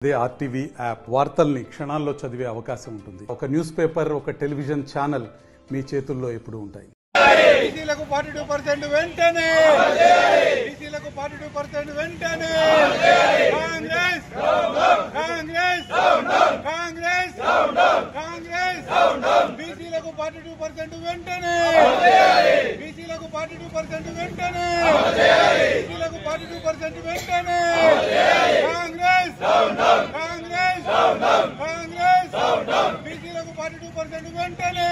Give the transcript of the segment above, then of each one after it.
అదే RTV app వార్తల్ని క్షణాల్లో చదివే అవకాశం ఉంటుంది. ఒక న్యూస్ పేపర్, ఒక టెలివిజన్ ఛానల్ మీ చేతుల్లో ఎప్పుడూ ఉంటాయి. బీసీలకు 42% వెంటనే, బీసీలకు 42% వెంటనే. కాంగ్రెస్ కాంగ్రెస్ కాంగ్రెస్ కాంగ్రెస్ బీసీలకు 42% వెంటనే, బీసీలకు 42% వెంటనే, బీసీలకు 42% వెంటనే. కాంగ్రెస్ కాంగ్రెస్ కాంగ్రెస్ బీసీలకు 42% వెంటనే,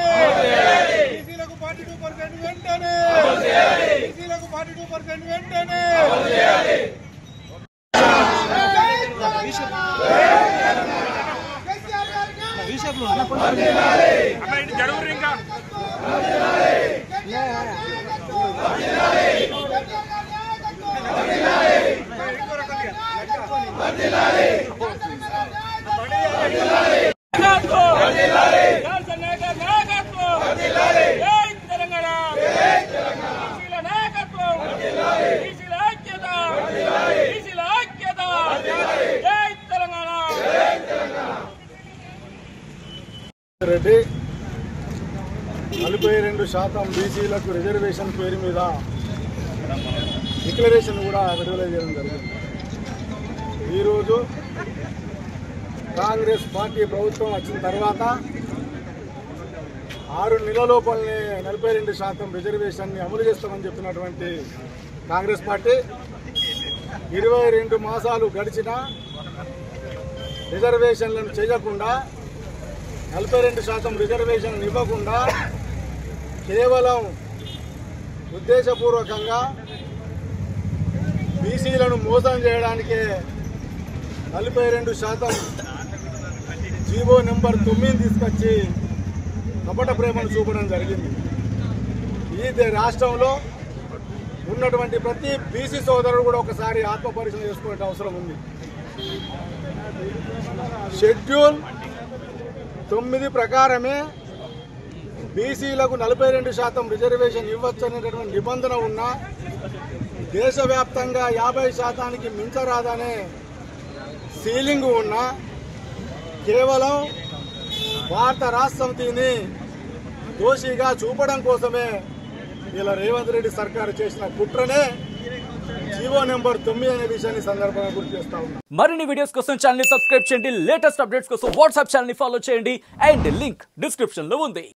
బీసీలకు 42% వెంటనే, బీసీలకు 42% వెంటనే. రెడ్డి 42% బీసీలకు రిజర్వేషన్ పేరు మీద డిక్లరేషన్ కూడా విడుదల చేయడం జరిగింది. ఈరోజు కాంగ్రెస్ పార్టీ ప్రభుత్వం వచ్చిన తర్వాత 6 నెలల లోపలనే 42% రిజర్వేషన్ని అమలు చేస్తామని చెప్పినటువంటి కాంగ్రెస్ పార్టీ 22 మాసాలు గడిచినా రిజర్వేషన్లను చేయకుండా 42% రిజర్వేషన్ ఇవ్వకుండా కేవలం ఉద్దేశపూర్వకంగా బీసీలను మోసం చేయడానికే 42% జీవో నెంబర్ 9 తీసుకొచ్చి కపట ప్రేమను చూపడం జరిగింది. ఈ రాష్ట్రంలో ఉన్నటువంటి ప్రతి బీసీ సోదరుడు కూడా ఒకసారి ఆత్మపరిశీలన చేసుకునే అవసరం ఉంది. షెడ్యూల్ 9 ప్రకారమే బీసీలకు 42% రిజర్వేషన్ ఇవ్వచ్చు అనేటటువంటి నిబంధన ఉన్నా దేశవ్యాప్తంగా 50%కి మించరాదనే సీలింగ్ ఉన్నా కేవలం భారత రాష్ట్ర సమితిని దోషిగా చూపడం కోసమే ఇలా రేవంత్ రెడ్డి సర్కారు చేసిన కుట్రనే జీవో నెంబర్ 9 అనే విషయాన్ని సందర్భంగా గుర్తు చేస్తా ఉన్నాం. మరిన్ని వీడియోస్ కోసం ఛానల్ ని సబ్స్క్రైబ్ చేయండి, లేటెస్ట్ అప్డేట్స్ కోసం వాట్సాప్ ఛానల్ ని ఫాలో చేయండి అండ్ లింక్ డిస్క్రిప్షన్ లో ఉంది.